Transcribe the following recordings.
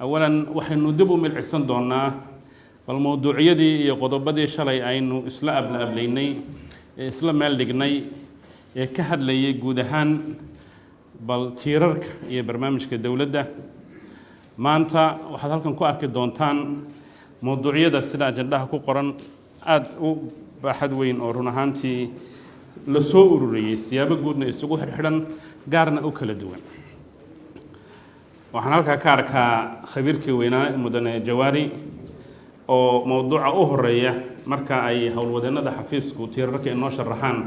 أولا waxaynu dib u milcisan doonaa bal mowduucyadii iyo qodobadii shalay aynu isla ablaablaynay isla meel dhignay ee ka hadlayay guud ahaan bal tiirarka iyo barnaamijka dawladda maanta waxaad halkan ku arki doontaan mowduucyada sida ajandaha ku qoran aad u baaxad weyn oo run ahaantii la soo ururiyay siyaabo guudna isugu xirxiran gaarna u kala duwan waxaan halkaa ka arkaa khabiirkii weynaa mudane jawaari oo mowduuca u horeeya marka ay howlwadeennada xafiisku tiirarka inoo sharaxaan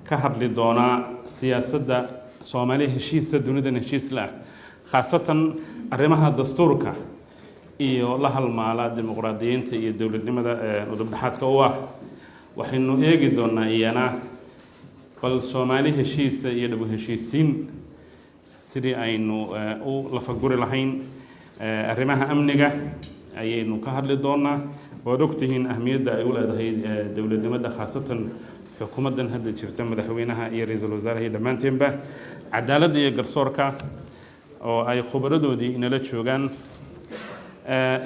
ka hadli doonaa siyaasadda Soomaaliya heshiisa dunida heshiis la khaasatan arrimaha dastuurka iyo la halmaala dimuqraadiyiinta iyo dawladnimada udubdhaxaadka u ah waxaynu eegi doonaa iyana bal Soomaaliya heshiisa iyo dhab heshiisiin sidii aynu u lafaguri lahayn arrimaha amniga ayaynu ka hadli doonaa waad ogtihiin ahmiyadda ay u leedahay dawladnimada khaasatan xukuumaddan hadda jirta madaxweynaha iyo ra'iisul wasaaraha iyo dhammaanteedba cadaaladda iyo garsoorka oo ay khubaradoodii inala joogaan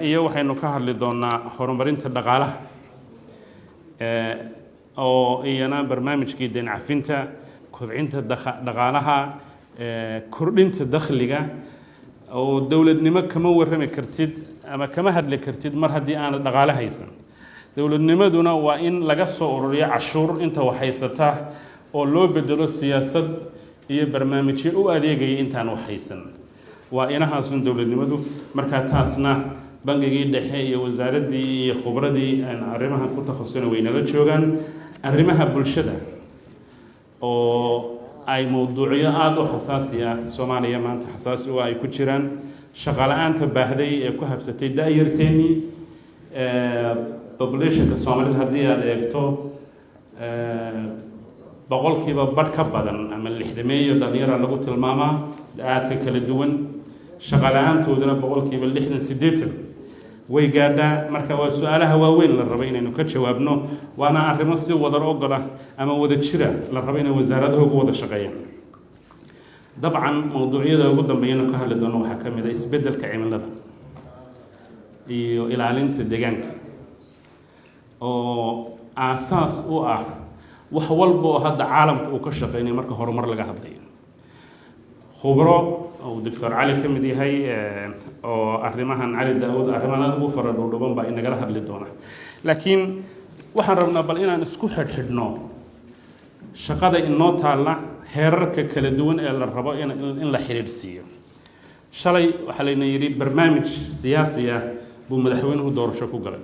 iyo waxaynu ka hadli doonaa horumarinta dhaqaalaha oo iyana barnaamijkii deyn cafinta kobcinta dhaqaalaha kordhinta dakhliga oo dawladnimo kama warrami kartid ama kama hadli kartid mar haddii aan dhaqaale haysan dawladnimaduna waa in laga soo ururiyo cashuur inta wax haysata oo loo bedelo siyaasad iyo barnaamijyo u adeegaya intaan wax haysan waa inahaasun dawladnimadu marka taasna bangigii dhexe iyo wasaaradii iyo khubradii aan arrimahan ku takhasusana weynala joogaan arrimaha bulshada oo ay mowduucyo aad u xasaasi ah Soomaaliya maanta xasaasi u ay ku jiraan shaqo la'aanta baahday ee ku habsatay daayirteeni populationka Soomaaliya haddii aad eegto boqolkiiba badh ka badan ama 60 dhalinyaro lagu tilmaamaa aadka kala duwan shaqo la'aantooduna boqolkiiba 60 way gaadhaa marka waa su'aalaha waaweyn la rabo inaynu ka jawaabno waana arrimo si wada ogola ama wada jira la rabo inay wasaaradaha ugu wada shaqeeyaan dabcan mowduucyada ugu dambeeyana ka hadli doono waxa kamid ah isbedelka cimilada iyo ilaalinta deegaanka oo aasaas u ah wax walba oo hadda caalamka uu ka shaqeynay marka horumar laga hadlayo khubro oo Dr. Ali kamid yahay oo arrimahan Ali Daawud arrimahan ugu faradhuban baa inaga hadli doona laakiin waxaan rabnaa bal inaan isku xidhxidhno shaqada inoo taala heerarka kala duwan ee la rabo in la xiriirsiyo shalay waxa la yiri barnaamij siyaasi ah buu madaxweynuhu doorasho ku galay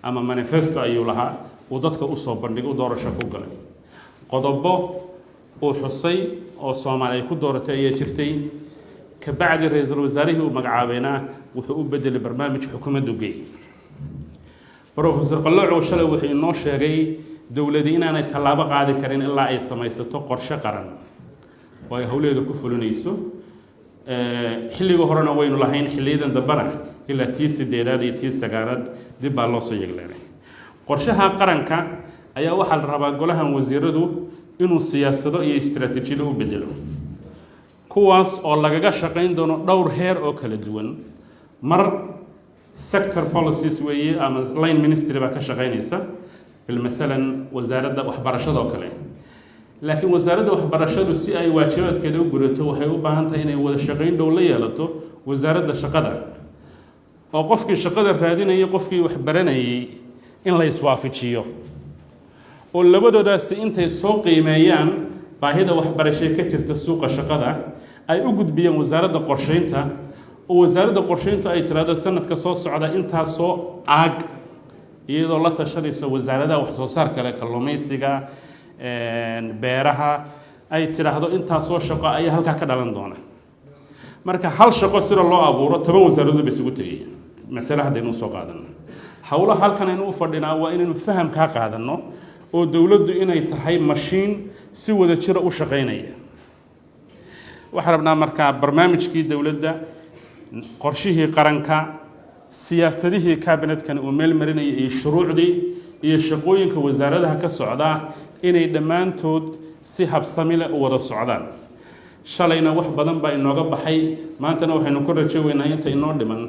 ama manifesto ayuu lahaa oo dadka u soo bandhigay doorasho ku galay qodobo oo xusay oo Soomaaliya ku dooratay ay jirtay ka bacdi ra'iisul wasaarihi uu magacaabeena wuxuu u bedelay barnaamij xukuumaddu geey Professor Qalooc shalay wuxuu inoo sheegay dawladda inaanay tallaabo qaadi karin ilaa ay samaysato qorshe qaran oo ay hawleeda ku fulinayso xilliga horena waynu lahayn xilliyadan dambana ilaa tii 8aad iyo tii 9aad dib baa loo soo yeegleeyay qorshaha qaranka ayaa waxa la rabaa golahan wasiiradu inuu siyaasado iyo istiraatiijiyado u bedelo kuwaas oo lagaga shaqeyn doono dhowr heer oo kala duwan mar sector policies weeye ama line ministry baa ka shaqeynaysa bilmasalan wasaaradda waxbarashada oo kale laakiin wasaaradda waxbarashadu si ay waajibaadkeeda u gurato waxay u baahan tahay inay wada shaqeyn dhow la yeelato wasaaradda shaqada oo qofkii shaqada raadinaya qofkii wax baranayay in la iswaafajiyo oo labadoodaasi intay soo qiimeeyaan baahida waxbarasho ka jirta suuqa shaqada ay u gudbiyaan wasaaradda qorsheynta oo wasaaradda qorsheynta ay tiraahdo sanadka soo socda inta soo aag iyadoo la tashanaysa wasaaradaha wax soo saar kale kalluumaysiga beeraha ay tiraahdo inta soo shaqo ay halka ka dhalan doona marka hal shaqo sida loo abuuro 10 wasaaradood bay isugu tagayaan mas'ala hadaynu soo qaadano hawlaha halkan aynu u fadhinaa waa inaynu faham ka qaadano oo dawladdu inay tahay mashiin si wada jira u shaqeynaya waxaan rabnaa marka barnaamijkii dawladda qorshihii qaranka siyaasadihii cabinetka uu meel marinayay iyo shuruucdii iyo shaqooyinka wasaaradaha ka socda inay dhammaantood si habsami leh u wada socdaan shalayna wax badan baa inooga baxay maantana waxaynu ku rajooweynaa inta inoo dhiman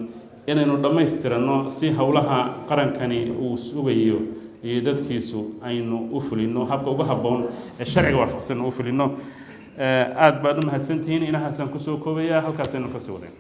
inaynu dhammaystirano si howlaha qarankani uu sugayo iyo dadkiisu aynu u fulino habka ugu habboon ee sharciga waafaqsan u fulino aad baad u mahadsantihiin inahaasaan kusoo koobaya halkaasaynu kasii wadeen